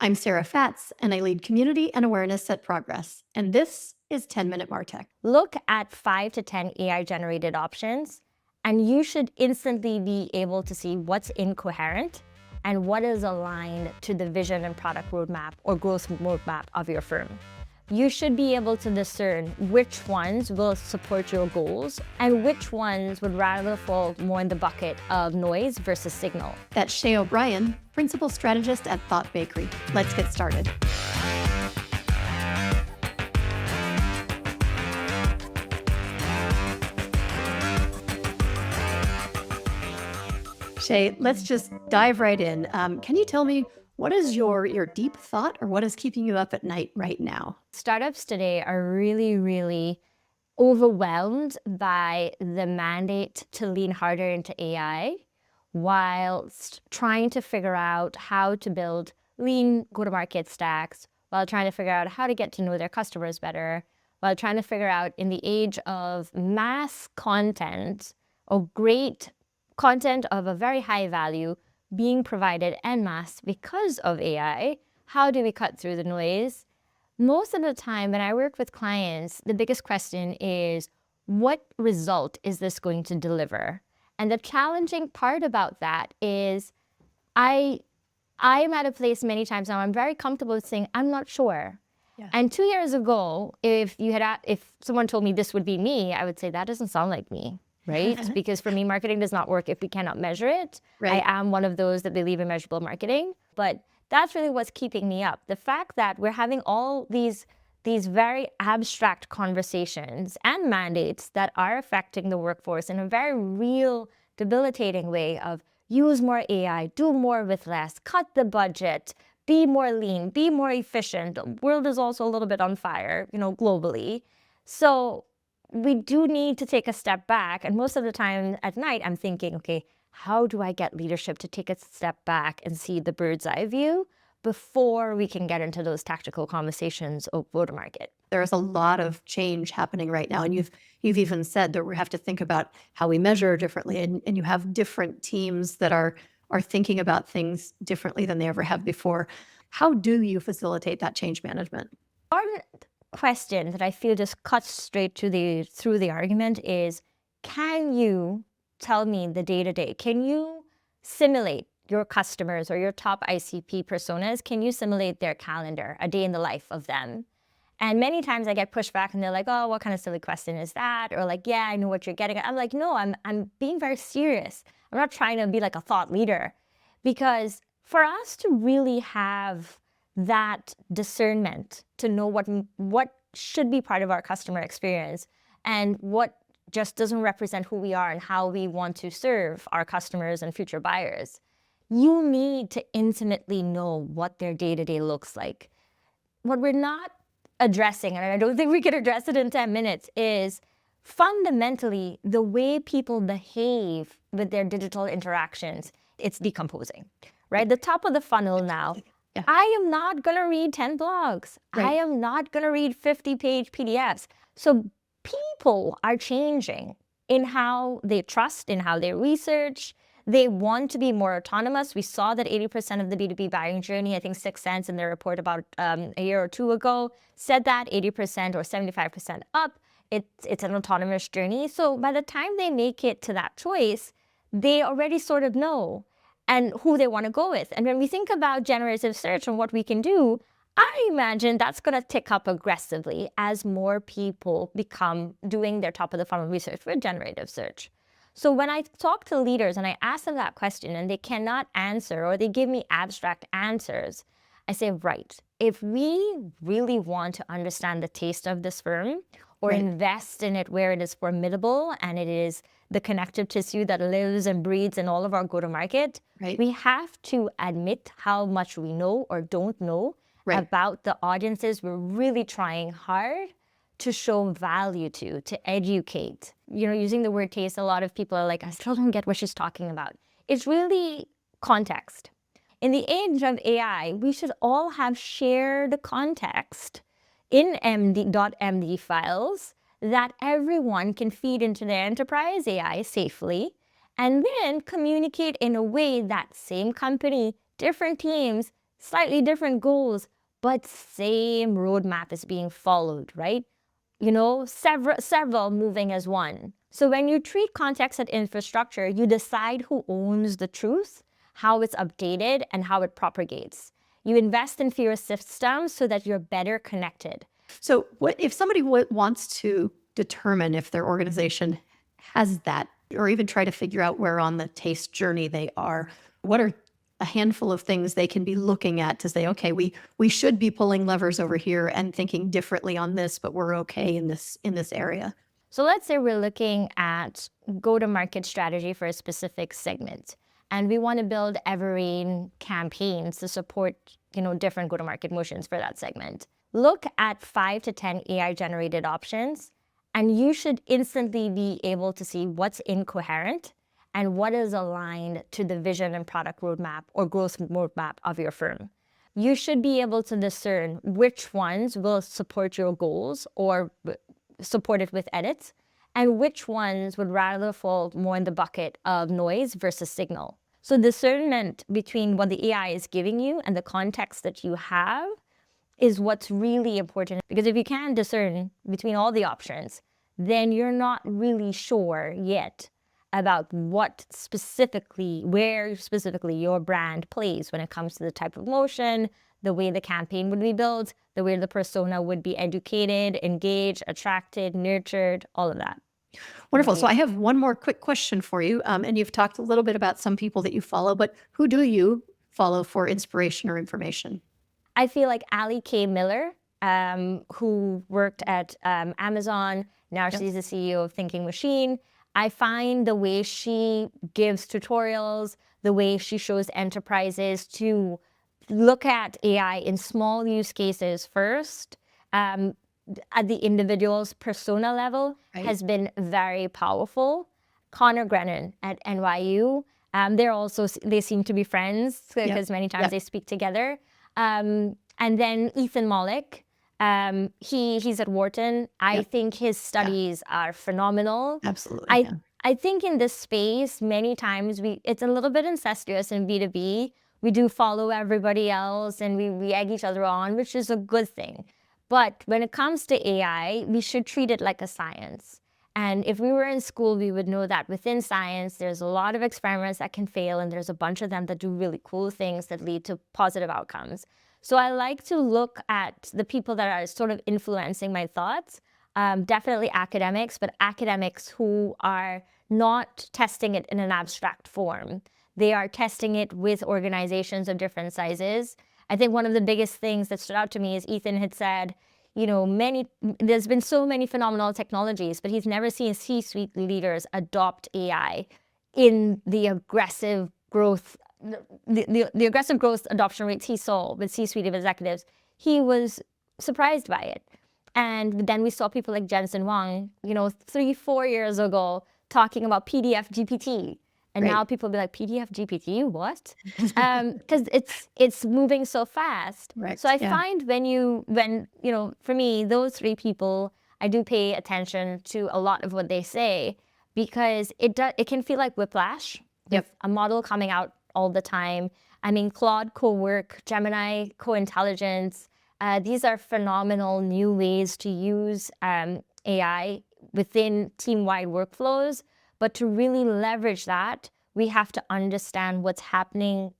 I'm Sarah Fatz, and I lead community and awareness at Progress. And this is 10-Minute MarTech. Look at 5 to 10 AI-generated options, and you should instantly be able to see what's incoherent and what is aligned to the vision and product roadmap or growth roadmap of your firm. You should be able to discern which ones will support your goals and which ones would rather fall more in the bucket of noise versus signal. That's Shay O'Brien, Principal Strategist at Thought Bakery. Let's get started. Shay, let's just dive right in. Can you tell me what is your deep thought or what is keeping you up at night right now? Startups today are really overwhelmed by the mandate to lean harder into AI whilst trying to figure out how to build lean go-to-market stacks, while trying to figure out how to get to know their customers better, while trying to figure out in the age of mass content or great content of a very high value being provided en masse because of AI, how do we cut through the noise? Most of the time when I work with clients, the biggest question is, what result is this going to deliver? And the challenging part about that is I am at a place many times now, I'm very comfortable with saying, I'm not sure. Yeah. And 2 years ago, if someone told me this would be me, I would say, that doesn't sound like me, right? Because for me, marketing does not work if we cannot measure it. Right. I am one of those that believe in measurable marketing, but that's really what's keeping me up. The fact that we're having all these very abstract conversations and mandates that are affecting the workforce in a very real, debilitating way of use more AI, do more with less, cut the budget, be more lean, be more efficient. The world is also a little bit on fire, globally. So we do need to take a step back. And most of the time at night, I'm thinking, okay, how do I get leadership to take a step back and see the bird's eye view before we can get into those tactical conversations of go-to-market? There's a lot of change happening right now. And you've even said that we have to think about how we measure differently. And you have different teams that are thinking about things differently than they ever have before. How do you facilitate that change management? One question that I feel just cuts straight through the argument is, can you tell me the day-to-day? Can you simulate your customers or your top ICP personas? Can you simulate their calendar, a day in the life of them? And many times I get pushed back and they're like, oh, what kind of silly question is that? Or like, yeah, I know what you're getting at. I'm like, no, I'm being very serious. I'm not trying to be like a thought leader. Because for us to really have that discernment to know what should be part of our customer experience and what just doesn't represent who we are and how we want to serve our customers and future buyers, you need to intimately know what their day-to-day looks like. What we're not addressing, and I don't think we can address it in 10 minutes, is fundamentally the way people behave with their digital interactions. It's decomposing, right? The top of the funnel now. Yeah. I am not going to read 10 blogs. Right. I am not going to read 50-page PDFs. So people are changing in how they trust, in how they research. They want to be more autonomous. We saw that 80% of the B2B buying journey, I think 6 Sense in their report about a year or two ago, said that 80% or 75% up, it's an autonomous journey. So by the time they make it to that choice, they already sort of know and who they want to go with. And when we think about generative search and what we can do, I imagine that's going to tick up aggressively as more people become doing their top of the funnel research with generative search. So when I talk to leaders and I ask them that question and they cannot answer or they give me abstract answers, I say, right, if we really want to understand the taste of this firm or Right. invest in it where it is formidable and it is the connective tissue that lives and breathes in all of our go-to-market, Right. we have to admit how much we know or don't know Right. about the audiences we're really trying hard to show value to educate. Using the word taste, a lot of people are like, I still don't get what she's talking about. It's really context. In the age of AI, we should all have shared context in .md files that everyone can feed into their enterprise AI safely, and then communicate in a way that same company, different teams, slightly different goals, but same roadmap is being followed, right? Several moving as one. So when you treat context and infrastructure, you decide who owns the truth, how it's updated, and how it propagates. You invest in fewer systems so that you're better connected. So what if somebody wants to determine if their organization has that, or even try to figure out where on the taste journey they are, what are a handful of things they can be looking at to say, okay, we should be pulling levers over here and thinking differently on this, but we're okay in this area? So let's say we're looking at go-to-market strategy for a specific segment, and we want to build evergreen campaigns to support, different go-to-market motions for that segment. Look at 5 to 10 AI-generated options, and you should instantly be able to see what's incoherent and what is aligned to the vision and product roadmap or growth roadmap of your firm. You should be able to discern which ones will support your goals or support it with edits, and which ones would rather fall more in the bucket of noise versus signal. So discernment between what the AI is giving you and the context that you have is what's really important. Because if you can't discern between all the options, then you're not really sure yet about where specifically your brand plays when it comes to the type of motion, the way the campaign would be built, the way the persona would be educated, engaged, attracted, nurtured, all of that. Wonderful. So I have one more quick question for you. And you've talked a little bit about some people that you follow, but who do you follow for inspiration or information? I feel like Ali K. Miller, who worked at Amazon. Now she's the CEO of Thinking Machine. I find the way she gives tutorials, the way she shows enterprises to look at AI in small use cases first, at the individual's persona level, has been very powerful. Connor Grennan at NYU, they seem to be friends because many times they speak together. And then Ethan Mollick, he's at Wharton. I think his studies are phenomenal. Absolutely. I think in this space, many times it's a little bit incestuous in B2B. We do follow everybody else and we egg each other on, which is a good thing. But when it comes to AI, we should treat it like a science. And if we were in school, we would know that within science, there's a lot of experiments that can fail, and there's a bunch of them that do really cool things that lead to positive outcomes. So I like to look at the people that are sort of influencing my thoughts, definitely academics, but academics who are not testing it in an abstract form. They are testing it with organizations of different sizes. I think one of the biggest things that stood out to me is Ethan had said, there's been so many phenomenal technologies, but he's never seen C-suite leaders adopt AI in the aggressive growth, the aggressive growth adoption rates he saw with C-suite executives. He was surprised by it. And then we saw people like Jensen Huang, 3-4 years ago, talking about PDF GPT. And now people be like, PDF GPT, what? Because it's moving so fast. Right. So I find for me, those 3 people, I do pay attention to a lot of what they say, because it can feel like whiplash. With a model coming out all the time. I mean, Claude Co-work, Gemini Co-intelligence, these are phenomenal new ways to use AI within team-wide workflows. But to really leverage that, we have to understand what's happening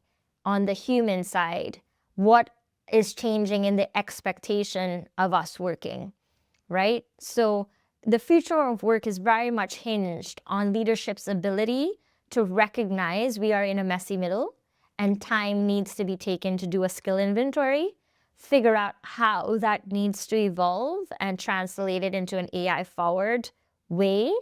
on the human side. What is changing in the expectation of us working, right? So the future of work is very much hinged on leadership's ability to recognize we are in a messy middle and time needs to be taken to do a skill inventory, figure out how that needs to evolve and translate it into an AI-forward way.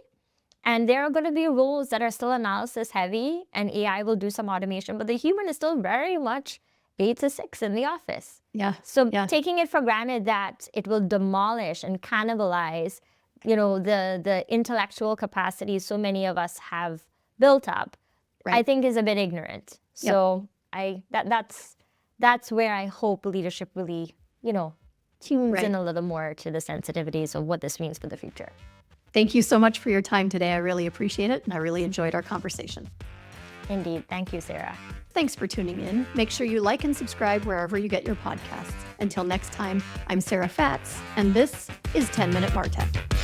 And there are going to be roles that are still analysis heavy, and AI will do some automation, but the human is still very much 8 to 6 in the office. So taking it for granted that it will demolish and cannibalize, the intellectual capacity so many of us have built up, I think is a bit ignorant. So that's where I hope leadership really, tunes in a little more to the sensitivities of what this means for the future. Thank you so much for your time today. I really appreciate it, and I really enjoyed our conversation. Indeed. Thank you, Sarah. Thanks for tuning in. Make sure you like and subscribe wherever you get your podcasts. Until next time, I'm Sarah Fatz, and this is 10 Minute MarTech.